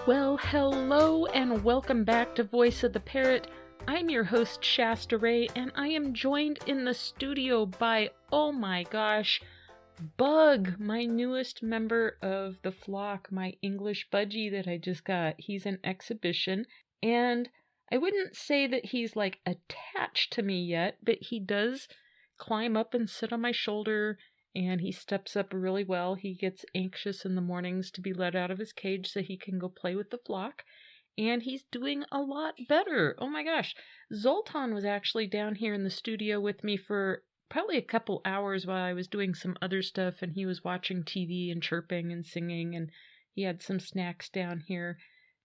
Well, hello and welcome back to Voice of the Parrot. I'm your host, Shasta Ray, and I am joined in the studio by, oh my gosh, Bug, my newest member of the flock, my English budgie that I just got. He's an exhibition, and I wouldn't say that he's like attached to me yet, but he does climb up and sit on my shoulder, and he steps up really well. He gets anxious in the mornings to be let out of his cage so he can go play with the flock, and he's doing a lot better. Oh my gosh. Zoltan was actually down here in the studio with me for probably a couple hours while I was doing some other stuff, and he was watching TV and chirping and singing, and he had some snacks down here.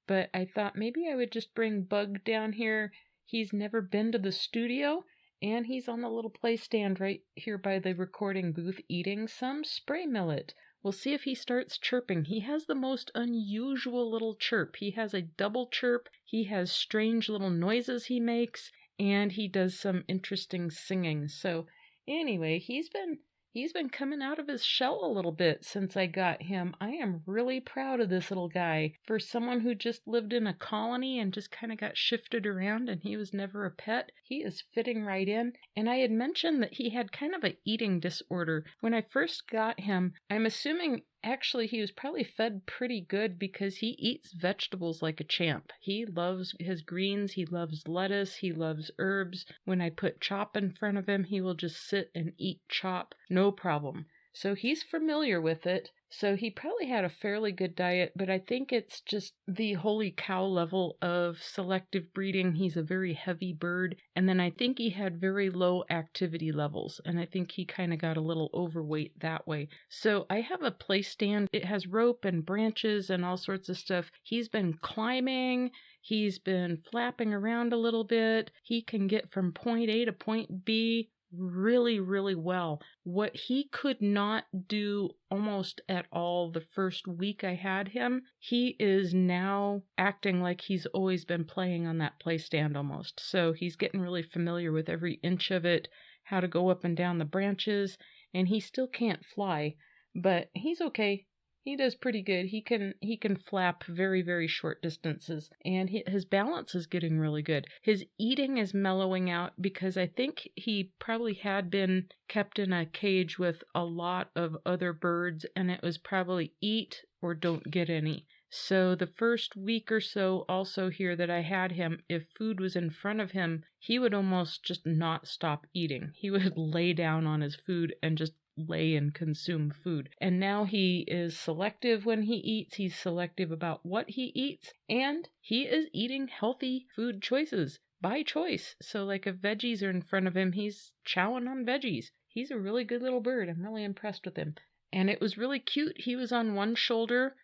But I thought maybe I would just bring Bug down here. He's never been to the studio, and he's on the little play stand right here by the recording booth eating some spray millet. We'll see if he starts chirping. He has the most unusual little chirp. He has a double chirp, he has strange little noises he makes, and he does some interesting singing. So anyway, he's been coming out of his shell a little bit since I got him. I am really proud of this little guy. For someone who just lived in a colony and just kind of got shifted around and he was never a pet, he is fitting right in. And I had mentioned that he had kind of an eating disorder. When I first got him, I'm assuming actually he was probably fed pretty good because he eats vegetables like a champ. He loves his greens, he loves lettuce, he loves herbs. When I put chop in front of him, he will just sit and eat chop, no problem. So he's familiar with it. So he probably had a fairly good diet, but I think it's just the holy cow level of selective breeding. He's a very heavy bird, and then I think he had very low activity levels, and I think he kind of got a little overweight that way. So I have a play stand. It has rope and branches and all sorts of stuff. He's been climbing. He's been flapping around a little bit. He can get from point A to point B really, really well. What he could not do almost at all the first week I had him, he is now acting like he's always been playing on that play stand almost. So he's getting really familiar with every inch of it, how to go up and down the branches, and he still can't fly, but he's okay. He does pretty good. He can flap very, very short distances, and his balance is getting really good. His eating is mellowing out because I think he probably had been kept in a cage with a lot of other birds, and it was probably eat or don't get any. So the first week or so also here that I had him, if food was in front of him, he would almost just not stop eating. He would lay down on his food and just lay and consume food. And now he is selective when he eats. He's selective about what he eats, and he is eating healthy food choices by choice. So like if veggies are in front of him, he's chowing on veggies. He's a really good little bird. I'm really impressed with him. And it was really cute. He was on one shoulder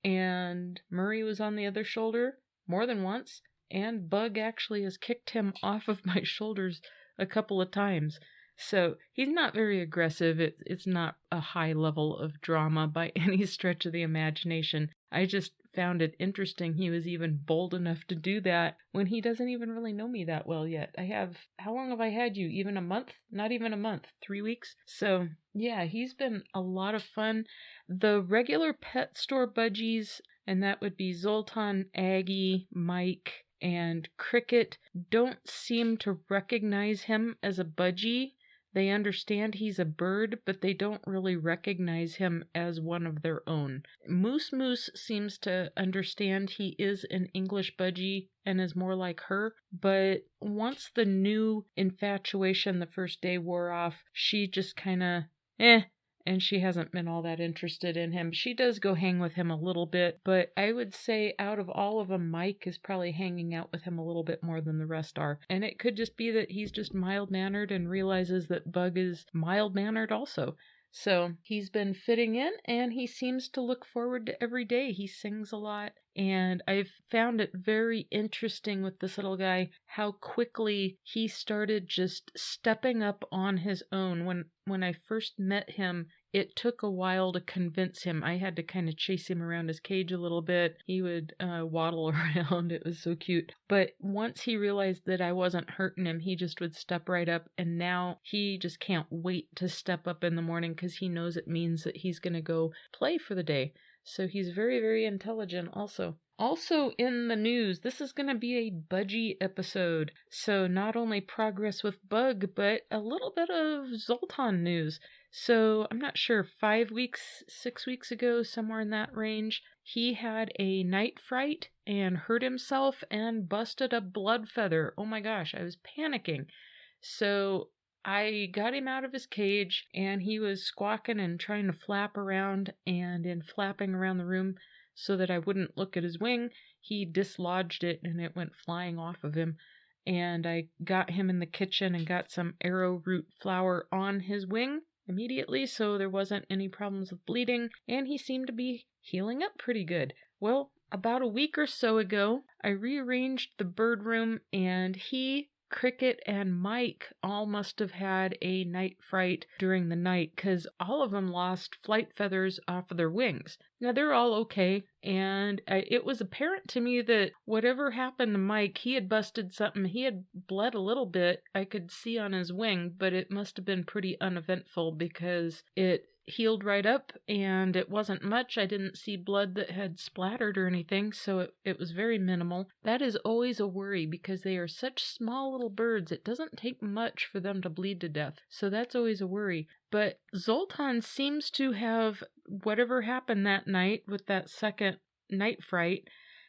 and Murray was on the other shoulder more than once, and Bug actually has kicked him off of my shoulders a couple of times. So he's not very aggressive. It's not a high level of drama by any stretch of the imagination. I just found it interesting he was even bold enough to do that when he doesn't even really know me that well yet. How long have I had you? Even a month? Not even a month. 3 weeks? So yeah, he's been a lot of fun. The regular pet store budgies, and that would be Zoltan, Aggie, Mike, and Cricket, don't seem to recognize him as a budgie. They understand he's a bird, but they don't really recognize him as one of their own. Moose seems to understand he is an English budgie and is more like her, but once the new infatuation the first day wore off, she just kind of, and she hasn't been all that interested in him. She does go hang with him a little bit, but I would say out of all of them, Mike is probably hanging out with him a little bit more than the rest are. And it could just be that he's just mild-mannered and realizes that Bug is mild-mannered also. So he's been fitting in, and he seems to look forward to every day. He sings a lot, and I've found it very interesting with this little guy how quickly he started just stepping up on his own. When I first met him, it took a while to convince him. I had to kind of chase him around his cage a little bit. He would waddle around. It was so cute. But once he realized that I wasn't hurting him, he just would step right up. And now he just can't wait to step up in the morning because he knows it means that he's going to go play for the day. So he's very, very intelligent also. Also in the news, this is going to be a budgie episode. So not only progress with Bug, but a little bit of Zoltan news. So I'm not sure, 5 weeks, 6 weeks ago, somewhere in that range, he had a night fright and hurt himself and busted a blood feather. Oh my gosh, I was panicking. So I got him out of his cage, and he was squawking and trying to flap around, and in flapping around the room so that I wouldn't look at his wing, he dislodged it and it went flying off of him. And I got him in the kitchen and got some arrowroot flour on his wing immediately, so there wasn't any problems with bleeding, and he seemed to be healing up pretty good. Well, about a week or so ago, I rearranged the bird room, and Cricket and Mike all must have had a night fright during the night, because all of them lost flight feathers off of their wings. Now, they're all okay, and it was apparent to me that whatever happened to Mike, he had busted something. He had bled a little bit, I could see on his wing, but it must have been pretty uneventful because it healed right up, and it wasn't much. I didn't see blood that had splattered or anything, so it was very minimal. That is always a worry because they are such small little birds. It doesn't take much for them to bleed to death, so that's always a worry. But Zoltan seems to have, whatever happened that night with that second night fright,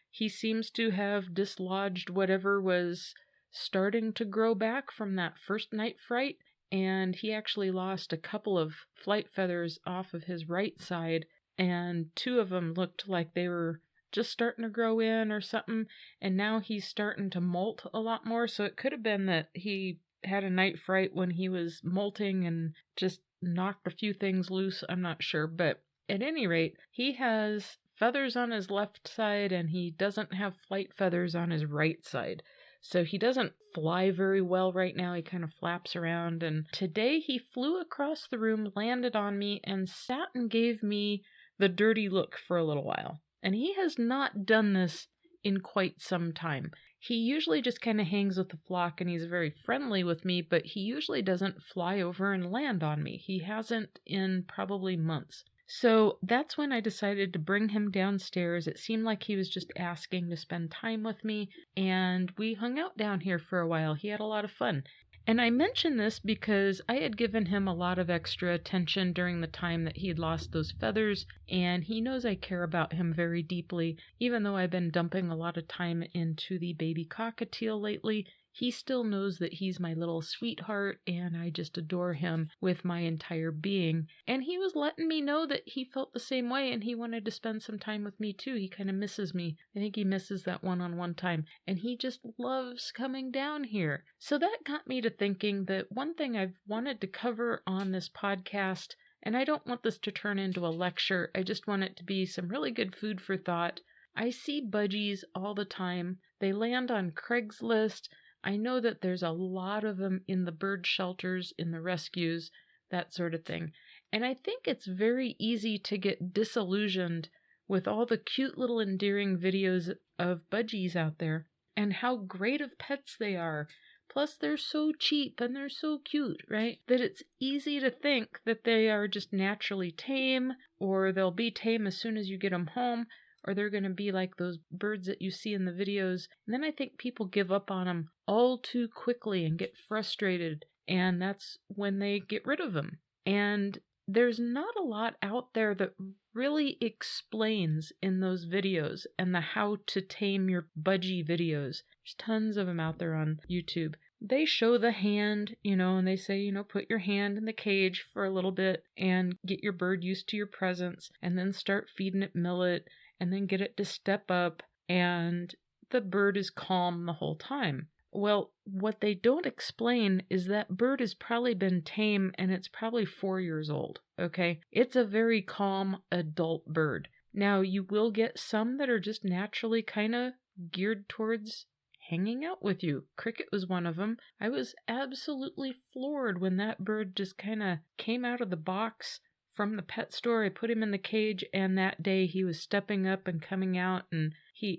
he seems to have dislodged whatever was starting to grow back from that first night fright. And he actually lost a couple of flight feathers off of his right side, and 2 of them looked like they were just starting to grow in or something, and now he's starting to molt a lot more, so it could have been that he had a night fright when he was molting and just knocked a few things loose. I'm not sure, but at any rate, he has feathers on his left side, and he doesn't have flight feathers on his right side. So he doesn't fly very well right now. He kind of flaps around. And today he flew across the room, landed on me, and sat and gave me the dirty look for a little while. And he has not done this in quite some time. He usually just kind of hangs with the flock, and he's very friendly with me, but he usually doesn't fly over and land on me. He hasn't in probably months. So that's when I decided to bring him downstairs. It seemed like he was just asking to spend time with me, and we hung out down here for a while. He had a lot of fun. And I mention this because I had given him a lot of extra attention during the time that he had lost those feathers, and he knows I care about him very deeply. Even though I've been dumping a lot of time into the baby cockatiel lately, he still knows that he's my little sweetheart, and I just adore him with my entire being. And he was letting me know that he felt the same way, and he wanted to spend some time with me too. He kind of misses me. I think he misses that one-on-one time, and he just loves coming down here. So that got me to thinking that one thing I've wanted to cover on this podcast, and I don't want this to turn into a lecture, I just want it to be some really good food for thought. I see budgies all the time. They land on Craigslist. I know that there's a lot of them in the bird shelters, in the rescues, that sort of thing. And I think it's very easy to get disillusioned with all the cute little endearing videos of budgies out there and how great of pets they are. Plus, they're so cheap and they're so cute, right? That it's easy to think that they are just naturally tame, or they'll be tame as soon as you get them home, or they're going to be like those birds that you see in the videos. And then I think people give up on them all too quickly and get frustrated, and that's when they get rid of them. And there's not a lot out there that really explains in those videos, and the how to tame your budgie videos. There's tons of them out there on YouTube. They show the hand, and they say, put your hand in the cage for a little bit and get your bird used to your presence, and then start feeding it millet, and then get it to step up, and the bird is calm the whole time. Well, what they don't explain is that bird has probably been tame, and it's probably 4 years old, okay? It's a very calm adult bird. Now, you will get some that are just naturally kind of geared towards hanging out with you. Cricket was one of them. I was absolutely floored when that bird just kind of came out of the box from the pet store. I put him in the cage, and that day he was stepping up and coming out, and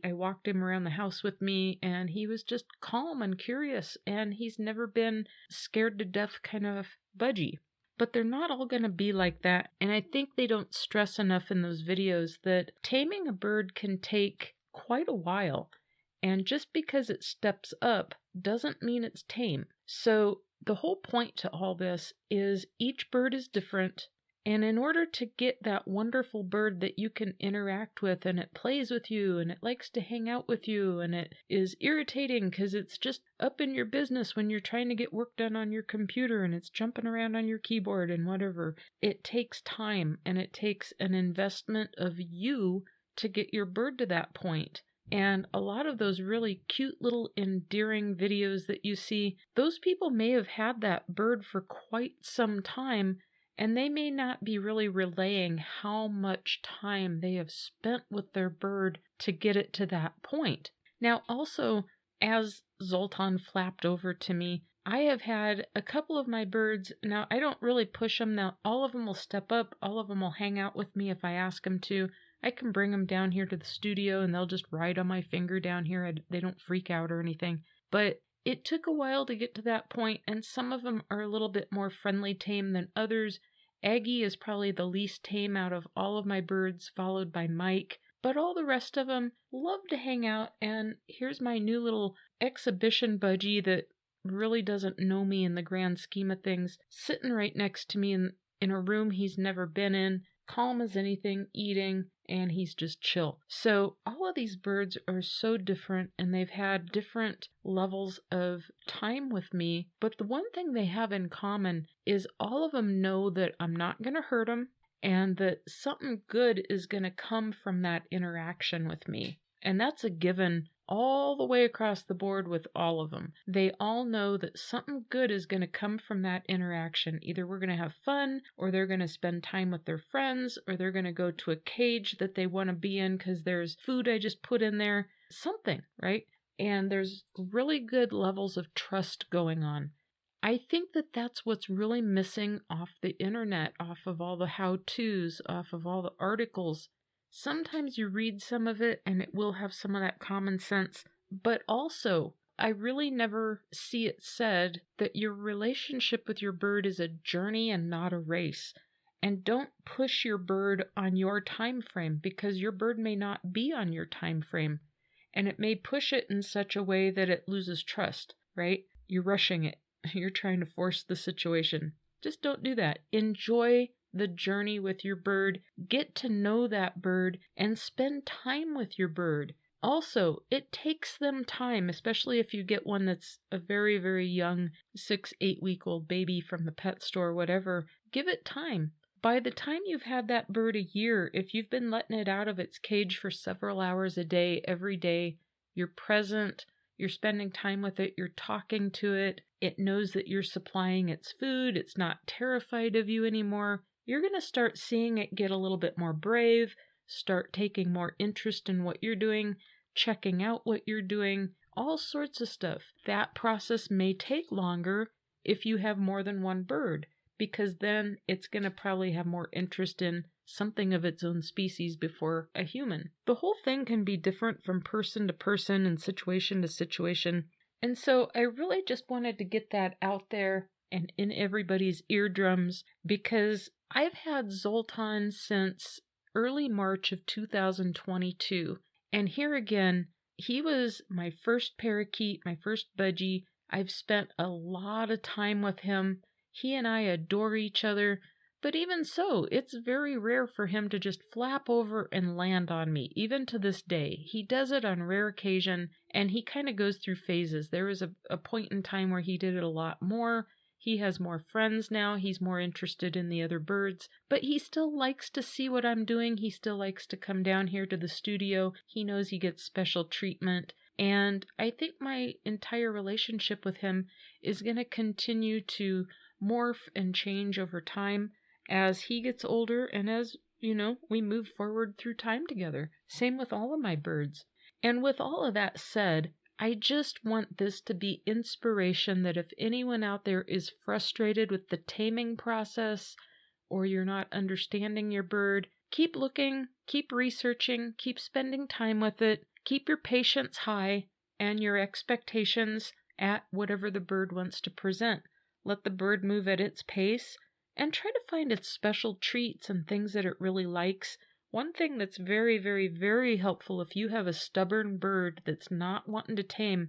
I walked him around the house with me, and he was just calm and curious, and he's never been scared to death kind of budgie. but they're not all going to be like that. And I think they don't stress enough in those videos that taming a bird can take quite a while. And just because it steps up doesn't mean it's tame. So the whole point to all this is each bird is different. And in order to get that wonderful bird that you can interact with and it plays with you and it likes to hang out with you and it is irritating because it's just up in your business when you're trying to get work done on your computer and it's jumping around on your keyboard and whatever, it takes time and it takes an investment of you to get your bird to that point. And a lot of those really cute little endearing videos that you see, those people may have had that bird for quite some time, and they may not be really relaying how much time they have spent with their bird to get it to that point. Now, also, as Zoltan flapped over to me, I have had a couple of my birds. Now, I don't really push them. Now, all of them will step up. All of them will hang out with me if I ask them to. I can bring them down here to the studio and they'll just ride on my finger down here. They don't freak out or anything. But it took a while to get to that point, and some of them are a little bit more friendly tame than others. Aggie is probably the least tame out of all of my birds, followed by Mike. But all the rest of them love to hang out, and here's my new little exhibition budgie that really doesn't know me in the grand scheme of things, sitting right next to me in a room he's never been in, calm as anything, eating, and he's just chill. So all of these birds are so different, and they've had different levels of time with me, but the one thing they have in common is all of them know that I'm not going to hurt them and that something good is going to come from that interaction with me. And that's a given all the way across the board with all of them. They all know that something good is going to come from that interaction. Either we're going to have fun, or they're going to spend time with their friends, or they're going to go to a cage that they want to be in because there's food I just put in there. Something, right? And there's really good levels of trust going on. I think that that's what's really missing off the internet, off of all the how-tos, off of all the articles. Sometimes you read some of it and it will have some of that common sense, but also I really never see it said that your relationship with your bird is a journey and not a race. And don't push your bird on your time frame, because your bird may not be on your time frame, and it may push it in such a way that it loses trust, right? You're rushing it. You're trying to force the situation. Just don't do that. Enjoy the journey with your bird. Get to know that bird and spend time with your bird. Also, it takes them time, especially if you get one that's a very, very young 6-8-week-old baby from the pet store, whatever. Give it time. By the time you've had that bird a year, if you've been letting it out of its cage for several hours a day, every day, you're present, you're spending time with it, you're talking to it, it knows that you're supplying its food, it's not terrified of you anymore, you're going to start seeing it get a little bit more brave, start taking more interest in what you're doing, checking out what you're doing, all sorts of stuff. That process may take longer if you have more than one bird, because then it's going to probably have more interest in something of its own species before a human. The whole thing can be different from person to person and situation to situation. And so I really just wanted to get that out there and in everybody's eardrums, because I've had Zoltan since early March of 2022. And here again, he was my first parakeet, my first budgie. I've spent a lot of time with him. He and I adore each other, but even so, it's very rare for him to just flap over and land on me, even to this day. He does it on rare occasion, and he kind of goes through phases. There was a point in time where he did it a lot more. He has more friends now. He's more interested in the other birds, but he still likes to see what I'm doing. He still likes to come down here to the studio. He knows he gets special treatment. And I think my entire relationship with him is going to continue to morph and change over time as he gets older and as, we move forward through time together. Same with all of my birds. And with all of that said, I just want this to be inspiration that if anyone out there is frustrated with the taming process, or you're not understanding your bird, keep looking, keep researching, keep spending time with it, keep your patience high and your expectations at whatever the bird wants to present. Let the bird move at its pace, and try to find its special treats and things that it really likes. One thing that's very, very, very helpful if you have a stubborn bird that's not wanting to tame,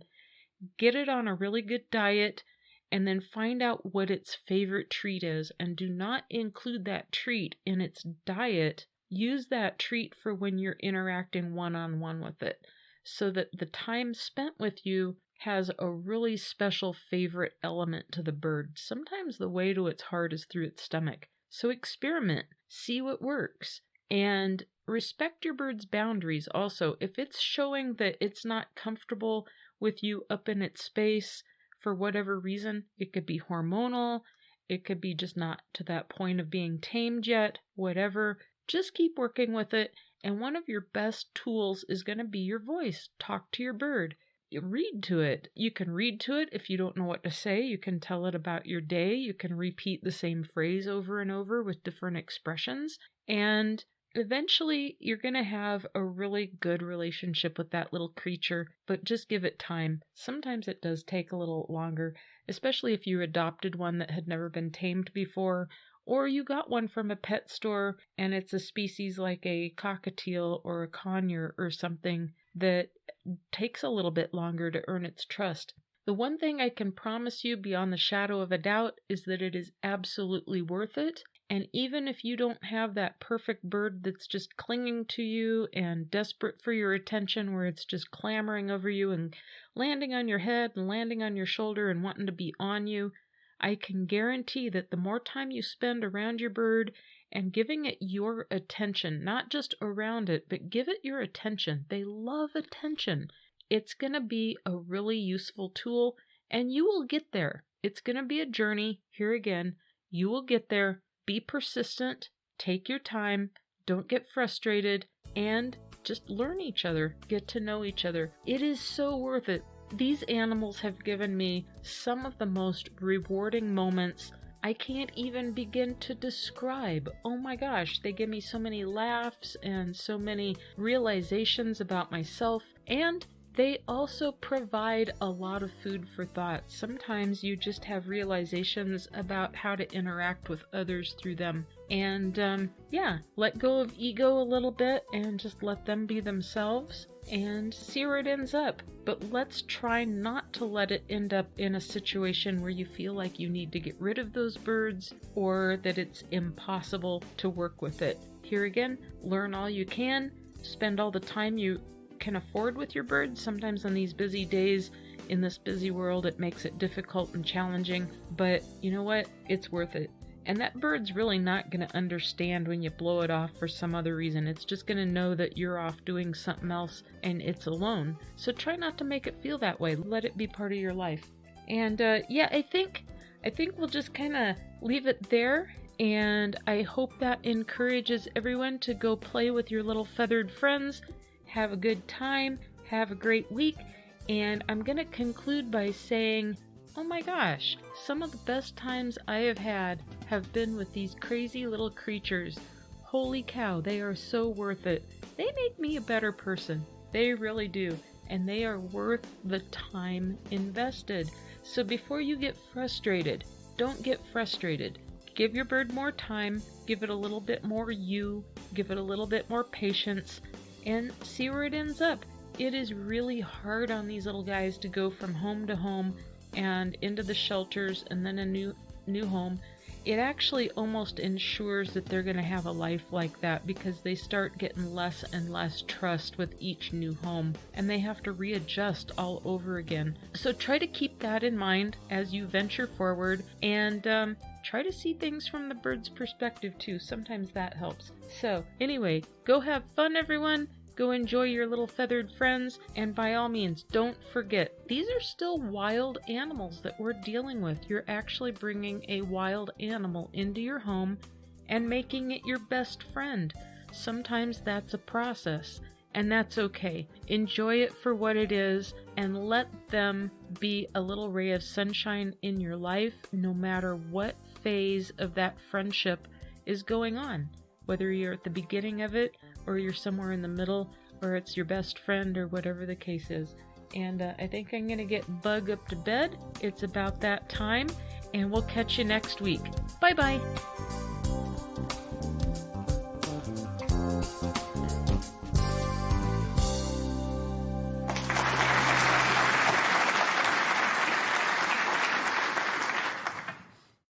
get it on a really good diet and then find out what its favorite treat is, and do not include that treat in its diet. Use that treat for when you're interacting one-on-one with it, so that the time spent with you has a really special favorite element to the bird. Sometimes the way to its heart is through its stomach. So experiment, see what works, and respect your bird's boundaries also. If it's showing that it's not comfortable with you up in its space for whatever reason, it could be hormonal, it could be just not to that point of being tamed yet, whatever, just keep working with it. And one of your best tools is going to be your voice. Talk to your bird. Read to it. You can read to it if you don't know what to say. You can tell it about your day. You can repeat the same phrase over and over with different expressions. And eventually you're going to have a really good relationship with that little creature, but just give it time. Sometimes it does take a little longer, especially if you adopted one that had never been tamed before, or you got one from a pet store and it's a species like a cockatiel or a conure or something that takes a little bit longer to earn its trust. The one thing I can promise you beyond the shadow of a doubt is that it is absolutely worth it. And even if you don't have that perfect bird that's just clinging to you and desperate for your attention, where it's just clamoring over you and landing on your head and landing on your shoulder and wanting to be on you, I can guarantee that the more time you spend around your bird and giving it your attention, not just around it, but give it your attention. They love attention. It's going to be a really useful tool, and you will get there. It's going to be a journey. Here again, you will get there. Be persistent. Take your time. Don't get frustrated, and just learn each other. Get to know each other. It is so worth it. These animals have given me some of the most rewarding moments I can't even begin to describe. Oh my gosh, they give me so many laughs and so many realizations about myself, and they also provide a lot of food for thought. Sometimes you just have realizations about how to interact with others through them. And let go of ego a little bit and just let them be themselves and see where it ends up. But let's try not to let it end up in a situation where you feel like you need to get rid of those birds or that it's impossible to work with it. Here again, learn all you can, spend all the time you can afford with your birds. Sometimes on these busy days in this busy world it makes it difficult and challenging, but you know what? It's worth it. And that bird's really not going to understand when you blow it off for some other reason. It's just going to know that you're off doing something else and it's alone. So try not to make it feel that way. Let it be part of your life. And I think we'll just kind of leave it there. And I hope that encourages everyone to go play with your little feathered friends. Have a good time. Have a great week. And I'm going to conclude by saying, oh my gosh, some of the best times I have had have been with these crazy little creatures. Holy cow, they are so worth it. They make me a better person. They really do. And they are worth the time invested. So before you get frustrated, don't get frustrated. Give your bird more time. Give it a little bit more you. Give it a little bit more patience. And see where it ends up. It is really hard on these little guys to go from home to home and into the shelters and then a new home. It actually almost ensures that they're going to have a life like that because they start getting less and less trust with each new home and they have to readjust all over again. So try to keep that in mind as you venture forward and try to see things from the bird's perspective too. Sometimes that helps. So anyway, go have fun, everyone. Go enjoy your little feathered friends, and by all means, don't forget, these are still wild animals that we're dealing with. You're actually bringing a wild animal into your home and making it your best friend. Sometimes that's a process, and that's okay. Enjoy it for what it is, and let them be a little ray of sunshine in your life, no matter what phase of that friendship is going on. Whether you're at the beginning of it, or you're somewhere in the middle, or it's your best friend, or whatever the case is. And I think I'm going to get Bug up to bed. It's about that time. and we'll catch you next week. Bye-bye.